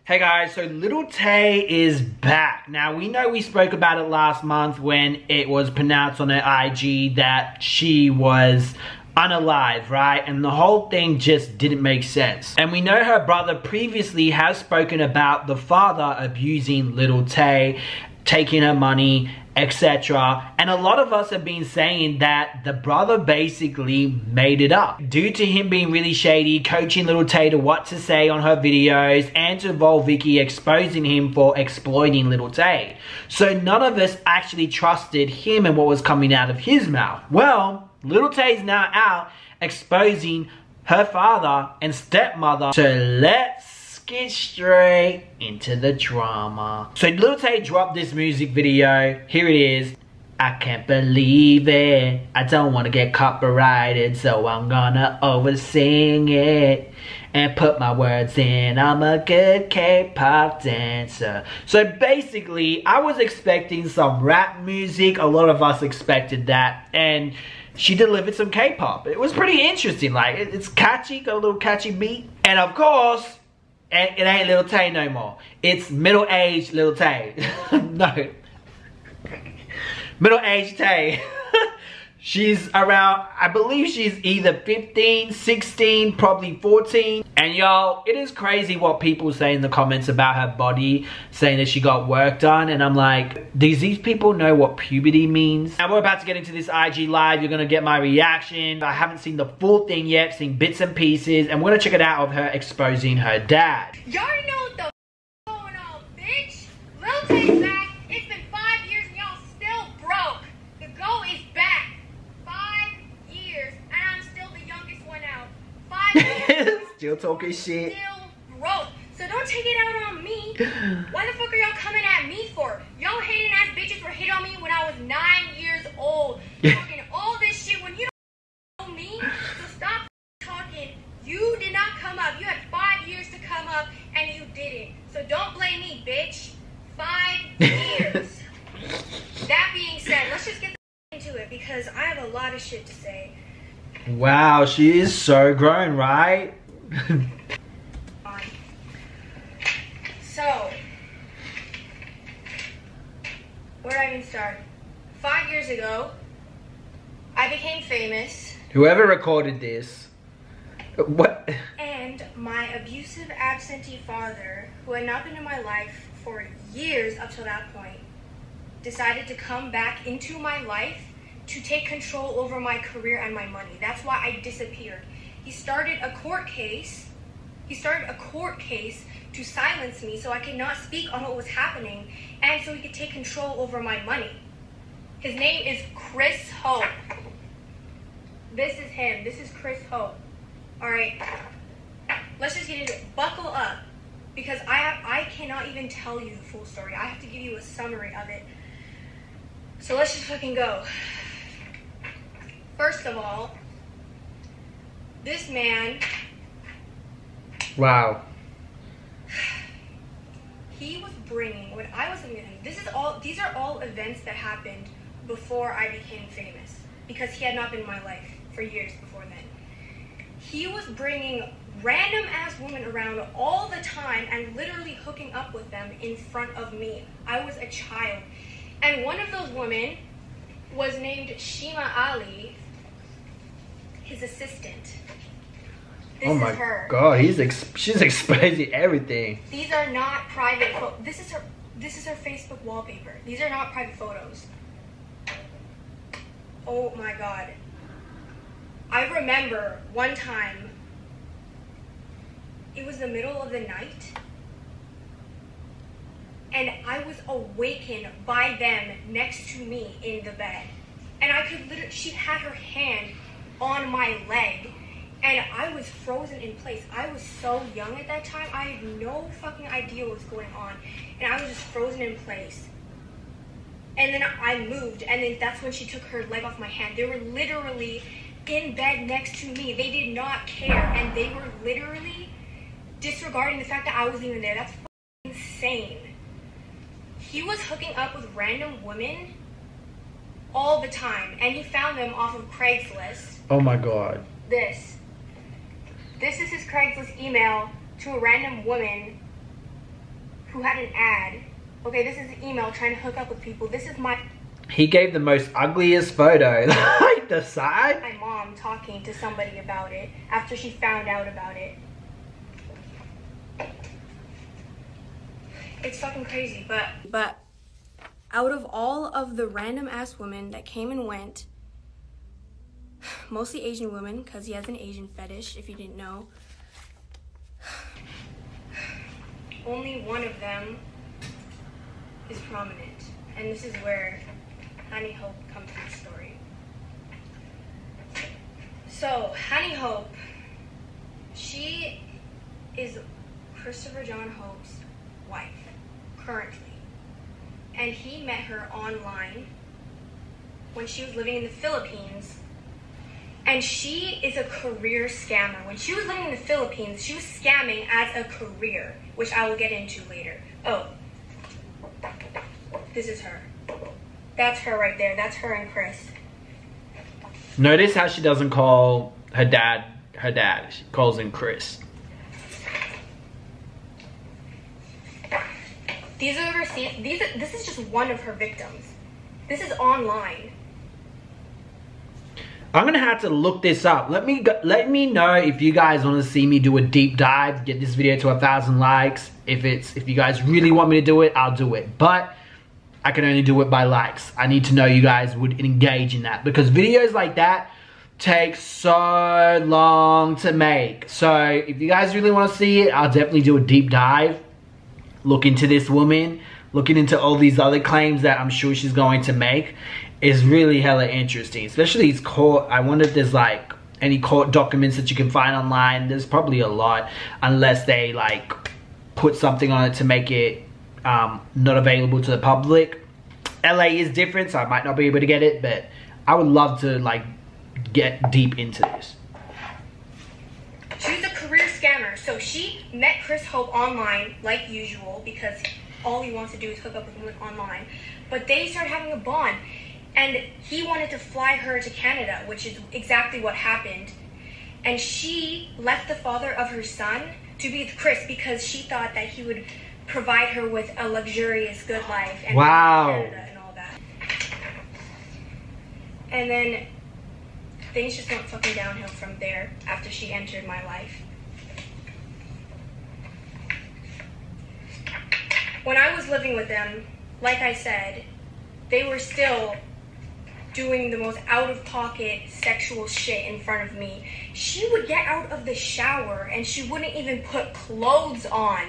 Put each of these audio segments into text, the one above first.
Hey guys, so Lil Tay is back. Now, we know we spoke about it last month when it was pronounced on her IG that she was unalive, right? And the whole thing just didn't make sense. And we know her brother previously has spoken about the father abusing Lil Tay, taking her money, etc. And a lot of us have been saying that the brother basically made it up due to him being really shady, coaching Lil Tay to what to say on her videos, and to Vicky exposing him for exploiting Lil Tay. So none of us actually trusted him and what was coming out of his mouth. Well, Lil Tay is now out exposing her father and stepmother. So let's get straight into the drama. So Lil Tay dropped this music video. Here it is. I can't believe it. I don't want to get copyrighted, so I'm gonna oversing it and put my words in. I'm a good K-pop dancer. So basically, I was expecting some rap music. A lot of us expected that, and she delivered some K-pop. It was pretty interesting. Like, it's catchy, got a little catchy beat. And of course, it ain't Lil Tay no more. It's middle-aged Lil Tay. No. Middle-aged Tay. She's around, I believe she's either 15, 16, probably 14. And y'all, it is crazy what people say in the comments about her body, saying that she got work done. And I'm like, does these people know what puberty means? Now we're about to get into this IG live. You're gonna get my reaction. I haven't seen the full thing yet, seen bits and pieces. And we're gonna check it out of her exposing her dad. Y'all already know what the going on, bitch. Lil Tay's back. It's been 5 years and y'all still broke. The go is back. 5 years, and I'm still the youngest one out. 5 years. Still talking shit. Still broke. So don't take it out on me. Why the fuck are y'all coming at me for? Y'all hating ass bitches were hit on me when I was 9 years old. Talking all this shit when you don't know me. So stop talking. You did not come up. You had 5 years to come up and you didn't. So don't blame me, bitch. 5 years. That being said, let's just get into it because I have a lot of shit to say. Wow, she is so grown, right? So, where do I even start? 5 years ago, I became famous. Whoever recorded this, what? And my abusive absentee father, who had not been in my life for years up till that point, decided to come back into my life to take control over my career and my money. That's why I disappeared. He started a court case. To silence me so I could not speak on what was happening and so he could take control over my money. His name is Chris Hope. This is him. This is Chris Hope. Alright. Let's just get into it. Buckle up. Because I cannot even tell you the full story. I have to give you a summary of it. So let's just fucking go. First of all, this man... Wow. He was bringing what I wasn't getting. These are all events that happened before I became famous because he had not been in my life for years before then. He was bringing random ass women around all the time and literally hooking up with them in front of me. I was a child. And one of those women was named Shima Ali, his assistant. This oh my is her. God, she's exposing everything. These are not private photos. This is her Facebook wallpaper. These are not private photos. Oh my God. I remember one time, it was the middle of the night, and I was awakened by them next to me in the bed. And I could literally, she had her hand on my leg. And I was frozen in place. I was so young at that time. I had no fucking idea what was going on. And I was just frozen in place. And then I moved. And then that's when she took her leg off my hand. They were literally in bed next to me. They did not care. And they were literally disregarding the fact that I wasn't even there. That's fucking insane. He was hooking up with random women all the time. And he found them off of Craigslist. Oh my God. This is his Craigslist email to a random woman who had an ad. Okay, this is an email trying to hook up with people. This is my... He gave the most ugliest photo. Like the side. My mom talking to somebody about it after she found out about it. It's fucking crazy, but out of all of the random ass women that came and went, mostly Asian women, because he has an Asian fetish, if you didn't know, only one of them is prominent, and this is where Honey Hope comes to the story. So, Honey Hope, she is Christopher John Hope's wife, currently. And he met her online when she was living in the Philippines. And she is a career scammer. When she was living in the Philippines, she was scamming as a career, which I will get into later. Oh, this is her. That's her right there. That's her and Chris. Notice how she doesn't call her dad. She calls him Chris. These are the receipts. This is just one of her victims. This is online. I'm gonna have to look this up. Let me know if you guys want to see me do a deep dive, get this video to 1,000 likes. If you guys really want me to do it, I'll do it. But I can only do it by likes. I need to know you guys would engage in that, because videos like that take so long to make. So if you guys really want to see it, I'll definitely do a deep dive. Look into this woman, looking into all these other claims that I'm sure she's going to make is really hella interesting. Especially these court, I wonder if there's like any court documents that you can find online. There's probably a lot, unless they like put something on it to make it not available to the public. LA is different, so I might not be able to get it, but I would love to like get deep into this. She's a career scammer. So she met Chris Hope online, like usual, because all he wants to do is hook up with women online. But they started having a bond, and he wanted to fly her to Canada, which is exactly what happened. And she left the father of her son to be with Chris because she thought that he would provide her with a luxurious good life and Canada and all that. And then things just went fucking downhill from there after she entered my life. When I was living with them, like I said, they were still doing the most out-of-pocket sexual shit in front of me. She would get out of the shower and she wouldn't even put clothes on.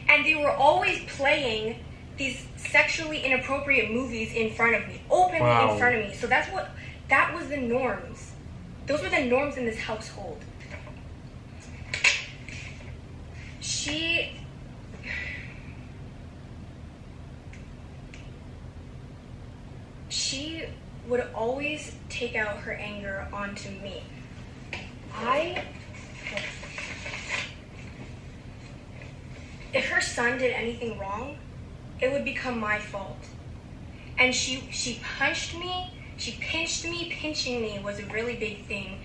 And they were always playing these sexually inappropriate movies in front of me, openly in front of me. So that was the norms. Those were the norms in this household. She would always take out her anger onto me. If her son did anything wrong, it would become my fault. And she punched me, she pinched me. Pinching me was a really big thing.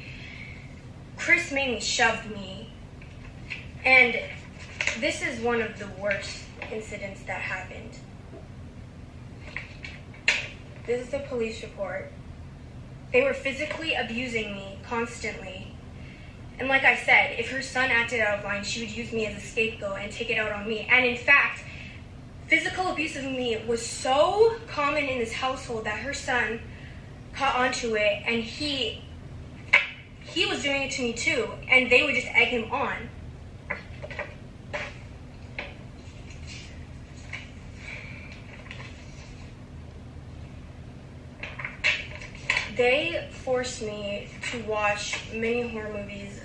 Chris mainly shoved me. And this is one of the worst incidents that happened. This is the police report. They were physically abusing me constantly. And like I said, if her son acted out of line, she would use me as a scapegoat and take it out on me. And in fact, physical abuse of me was so common in this household that her son caught onto it, and he was doing it to me too, and they would just egg him on. They forced me to watch many horror movies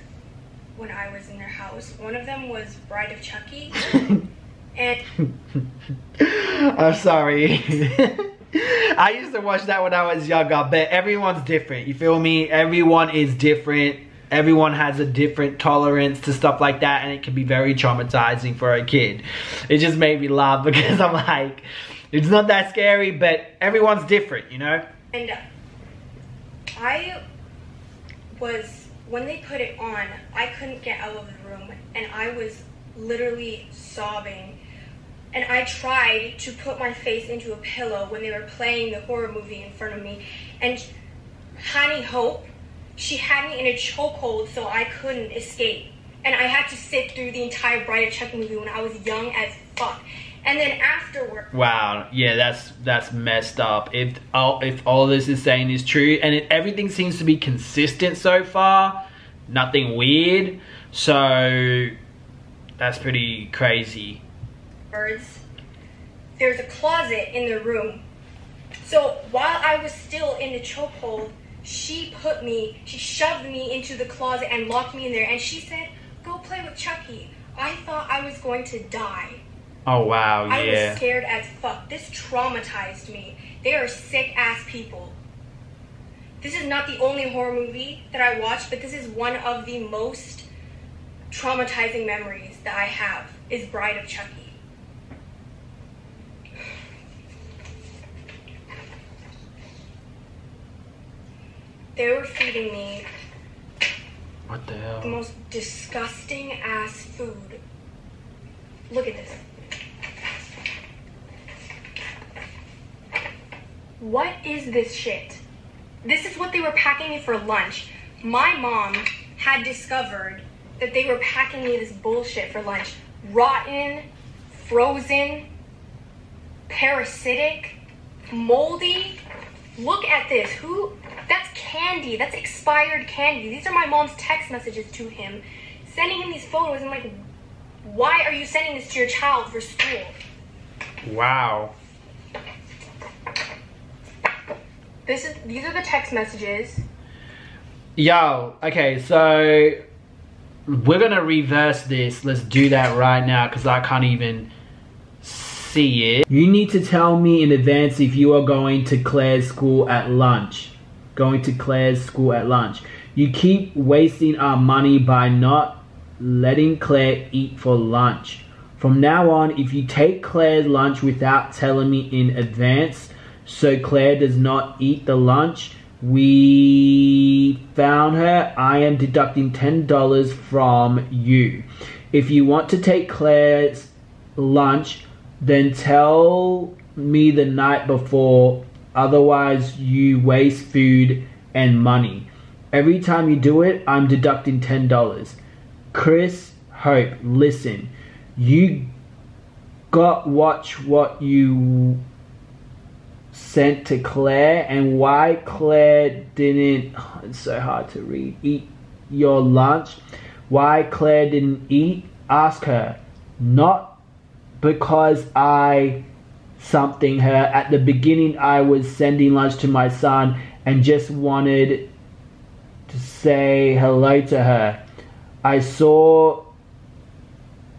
when I was in their house. One of them was Bride of Chucky. And I'm sorry. I used to watch that when I was younger, but everyone's different. You feel me? Everyone is different. Everyone has a different tolerance to stuff like that, and it can be very traumatizing for a kid. It just made me laugh because I'm like, it's not that scary, but everyone's different, you know? And when they put it on, I couldn't get out of the room, and I was literally sobbing. and I tried to put my face into a pillow when they were playing the horror movie in front of me. And Honey Hope, she had me in a chokehold so I couldn't escape. And I had to sit through the entire Bride of Chucky movie when I was young as fuck. And then afterward... Wow, yeah, that's messed up. If all this is saying is true, and everything seems to be consistent so far, nothing weird, so that's pretty crazy. There's a closet in the room. So while I was still in the chokehold, she shoved me into the closet and locked me in there, and she said, "Go play with Chucky." I thought I was going to die. Oh wow, yeah. I was scared as fuck. This traumatized me. They are sick ass people. This is not the only horror movie that I watched, but this is one of the most traumatizing memories that I have, is Bride of Chucky. They were feeding me what the hell? The most disgusting ass food. Look at this. What is this shit? This is what they were packing me for lunch. My mom had discovered that they were packing me this bullshit for lunch. Rotten, frozen, parasitic, moldy. Look at this. That's candy. That's expired candy. These are my mom's text messages to him, sending him these photos. I'm like, why are you sending this to your child for school? Wow. These are the text messages. Yo, okay, so we're gonna reverse this. Let's do that right now because I can't even see it. You need to tell me in advance if you are going to Claire's school at lunch. Going to Claire's school at lunch. You keep wasting our money by not letting Claire eat for lunch. From now on, if you take Claire's lunch without telling me in advance, so Claire does not eat the lunch we found her, I am deducting $10 from you. If you want to take Claire's lunch, then tell me the night before, otherwise you waste food and money. Every time you do it, I'm deducting $10. Chris, Hope, listen, you got watch what you sent to Claire and why Claire didn't, it's so hard to read, eat your lunch. Why Claire didn't eat, ask her. Not because I something her. At the beginning I was sending lunch to my son and just wanted to say hello to her. I saw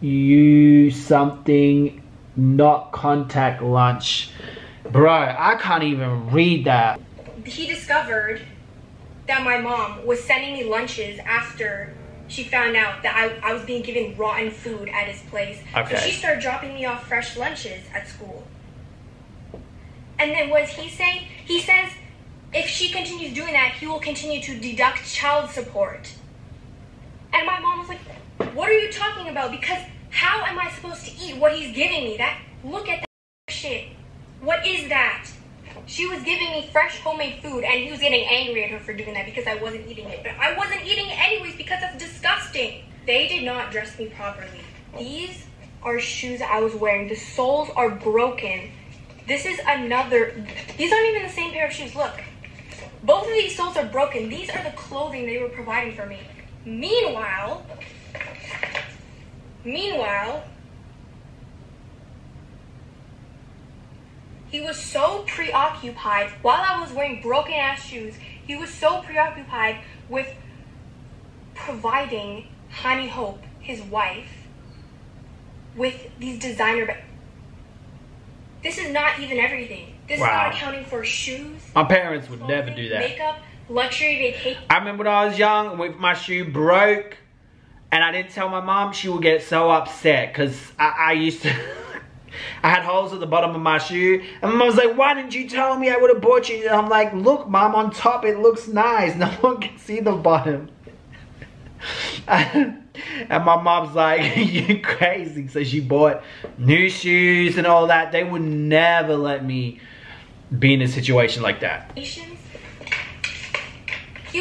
you something, not contact lunch. Bro, I can't even read that. He discovered that my mom was sending me lunches after she found out that I was being given rotten food at his place. Okay. So she started dropping me off fresh lunches at school. And then what does he say? He says if she continues doing that, he will continue to deduct child support. And my mom was like, what are you talking about? Because how am I supposed to eat what he's giving me? Look at that shit. What is that? She was giving me fresh homemade food and he was getting angry at her for doing that because I wasn't eating it. But I wasn't eating it anyways because that's disgusting. They did not dress me properly. These are shoes I was wearing. The soles are broken. This is another. These aren't even the same pair of shoes. Look. Both of these soles are broken. These are the clothing they were providing for me. Meanwhile, he was so preoccupied, while I was wearing broken ass shoes, he was so preoccupied with providing Honey Hope, his wife, with these designer bags. This is not even everything. This is not accounting for shoes. My parents would clothing, never do that. Makeup, luxury vacation. I remember when I was young, if my shoe broke and I didn't tell my mom, she would get so upset because I used to... I had holes at the bottom of my shoe and my mom was like, why didn't you tell me? I would have bought you. And I'm like, look mom, on top it looks nice. No one can see the bottom. And my mom's like, you're crazy. So she bought new shoes and all that. They would never let me be in a situation like that. He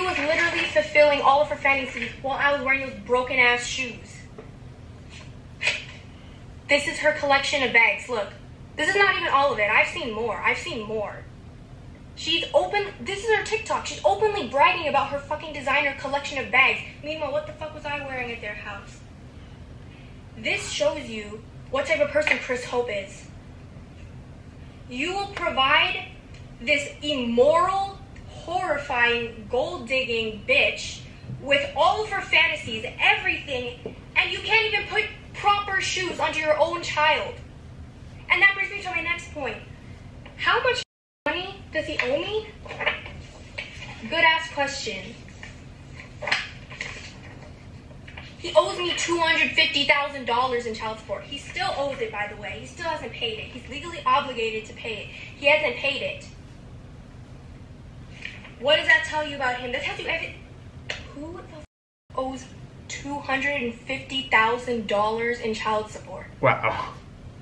was literally fulfilling all of her fantasies while I was wearing those broken ass shoes. This is her collection of bags. Look, this is not even all of it. I've seen more. She's open. This is her TikTok. She's openly bragging about her fucking designer collection of bags. Meanwhile, what the fuck was I wearing at their house? This shows you what type of person Chris Hope is. You will provide this immoral, horrifying, gold-digging bitch with all of her fantasies, everything, and you can't even put proper shoes onto your own child. And that brings me to my next point. How much money does he owe me? Good ass question. He owes me $250,000 in child support. He still owes it, by the way. He still hasn't paid it. He's legally obligated to pay it. He hasn't paid it. What does that tell you about him? That tells you everything. Who the f owes $250,000 in child support? Wow.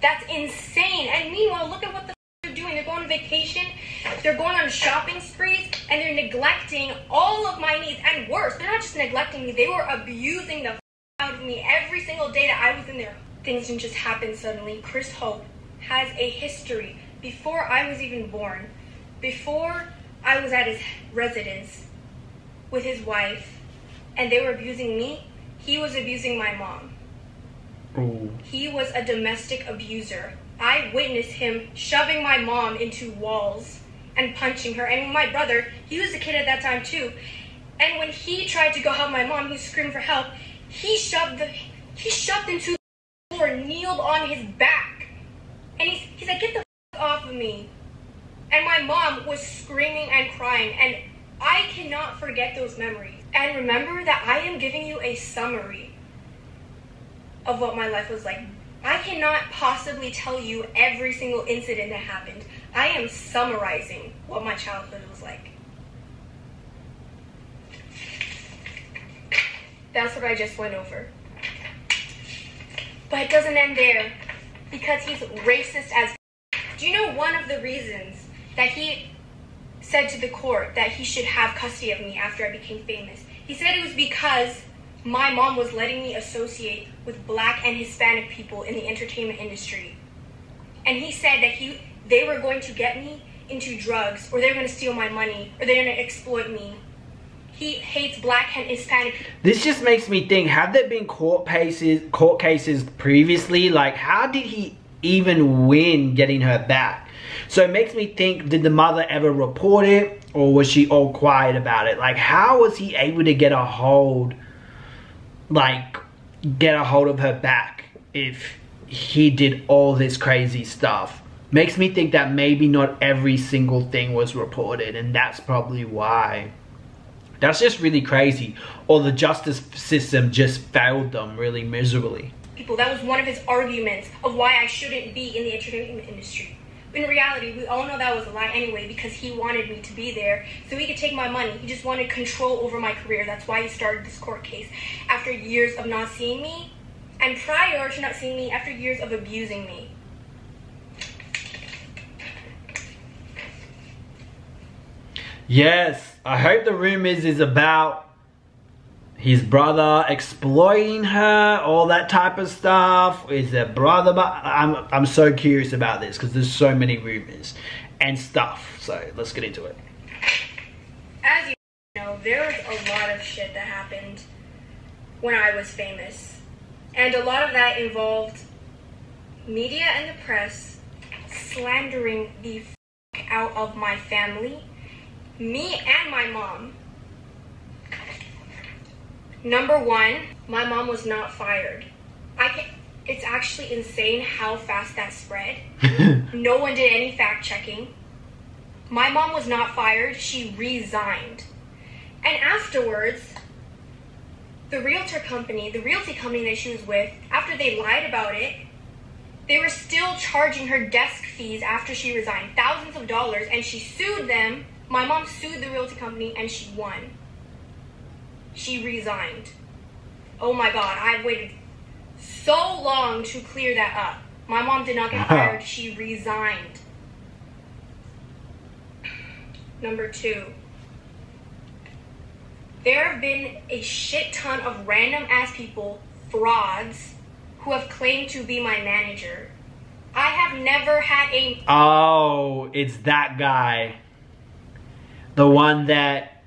That's insane. And meanwhile, look at what the f they're doing. They're going on vacation, they're going on shopping sprees, and they're neglecting all of my needs. And worse, they're not just neglecting me, they were abusing the f out of me every single day that I was in there. Things didn't just happen suddenly. Chris Hope has a history. Before I was even born, before I was at his residence with his wife, and they were abusing me, he was abusing my mom. Ooh. He was a domestic abuser. I witnessed him shoving my mom into walls and punching her. And my brother, he was a kid at that time too. And when he tried to go help my mom, he screamed for help. He shoved into the floor, kneeled on his back. And he's like, get the f off of me. And my mom was screaming and crying. And I cannot forget those memories. And remember that I am giving you a summary of what my life was like. I cannot possibly tell you every single incident that happened. I am summarizing what my childhood was like. That's what I just went over. But it doesn't end there, because he's racist as f. Do you know one of the reasons that he said to the court that he should have custody of me after I became famous? He said it was because my mom was letting me associate with Black and Hispanic people in the entertainment industry. And he said that they were going to get me into drugs, or they were going to steal my money, or they're going to exploit me. He hates Black and Hispanic people. This just makes me think, have there been court cases previously? Like, how did he even win getting her back? So it makes me think, did the mother ever report it, or was she all quiet about it? Like, how was he able to get a hold of her back if he did all this crazy stuff? Makes me think that maybe not every single thing was reported, and that's probably why. That's just really crazy. Or the justice system just failed them really miserably. That was one of his arguments of why I shouldn't be in the entertainment industry. In reality, we all know that was a lie anyway, because he wanted me to be there so he could take my money. He just wanted control over my career. That's why he started this court case after years of not seeing me, and prior to not seeing me, after years of abusing me. Yes, I hope the rumors is about his brother exploiting her, all that type of stuff. Is their brother? I'm so curious about this because there's so many rumors and stuff. So let's get into it. As you know, there was a lot of shit that happened when I was famous, and a lot of that involved media and the press slandering the f out of my family, me and my mom. Number one, my mom was not fired. It's actually insane how fast that spread. No one did any fact checking. My mom was not fired, she resigned. And afterwards, the realty company that she was with, after they lied about it, they were still charging her desk fees after she resigned, thousands of dollars, and she sued them. My mom sued the realty company and she won. She resigned. Oh my God, I waited so long to clear that up. My mom did not get fired, she resigned. Number 2. There have been a shit ton of random ass people, frauds, who have claimed to be my manager. I have never had a... Oh, it's that guy. The one that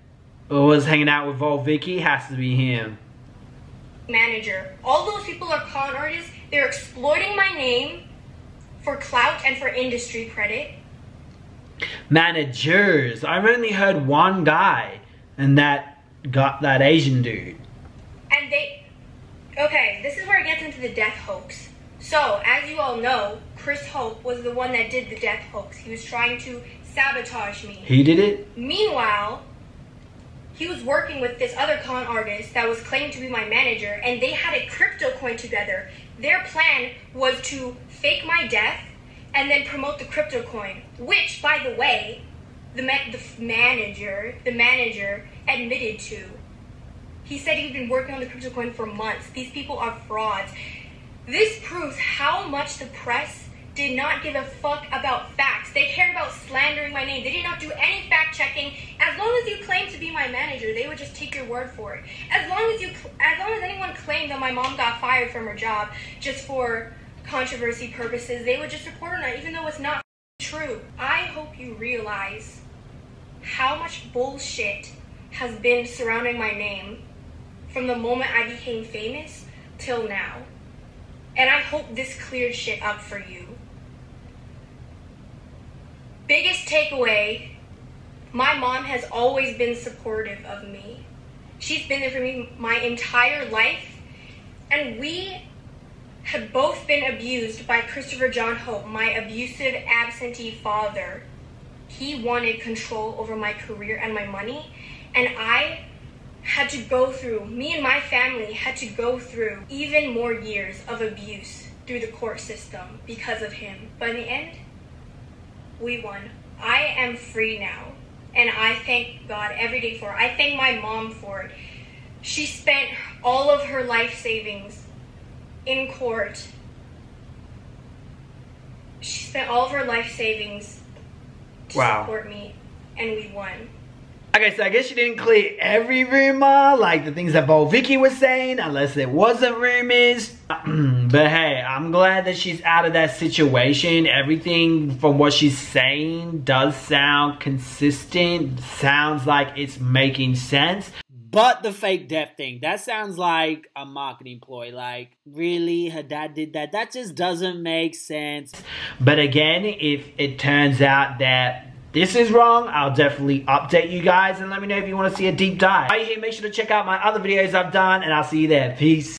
was hanging out with old Vicky has to be him. Manager. All those people are con artists. They're exploiting my name for clout and for industry credit. Managers. I've only heard one guy, and that got that Asian dude. And they... Okay, this is where it gets into the death hoax. So, as you all know, Chris Hope was the one that did the death hoax. He was trying to sabotage me. He did it? Meanwhile, he was working with this other con artist that was claimed to be my manager, and they had a crypto coin together. Their plan was to fake my death and then promote the crypto coin, which, by the way, the manager admitted to. He said he'd been working on the crypto coin for months. These people are frauds. This proves how much the press did not give a fuck about facts. They cared about slandering my name. They did not do any fact checking. As long as you claim to be my manager, they would just take your word for it. As long as anyone claimed that my mom got fired from her job just for controversy purposes, they would just report on it, even though it's not true. I hope you realize how much bullshit has been surrounding my name from the moment I became famous till now. And I hope this cleared shit up for you. Biggest takeaway, my mom has always been supportive of me. She's been there for me my entire life. And we have both been abused by Christopher John Hope, my abusive, absentee father. He wanted control over my career and my money. And I had to go through, me and my family had to go through even more years of abuse through the court system because of him. But in the end, we won. I am free now. And I thank God every day for it. I thank my mom for it. She spent all of her life savings in court. She spent all of her life savings to support me. And we won. Okay, so I guess you didn't clear every rumor, like the things that Bo Vicky was saying, unless it wasn't rumors. But hey, I'm glad that she's out of that situation. Everything from what she's saying does sound consistent. Sounds like it's making sense. But the fake death thing, that sounds like a marketing ploy. Like, really? Her dad did that? That just doesn't make sense. But again, if it turns out that this is wrong, I'll definitely update you guys and let me know if you want to see a deep dive. While you're here, make sure to check out my other videos I've done, and I'll see you there. Peace.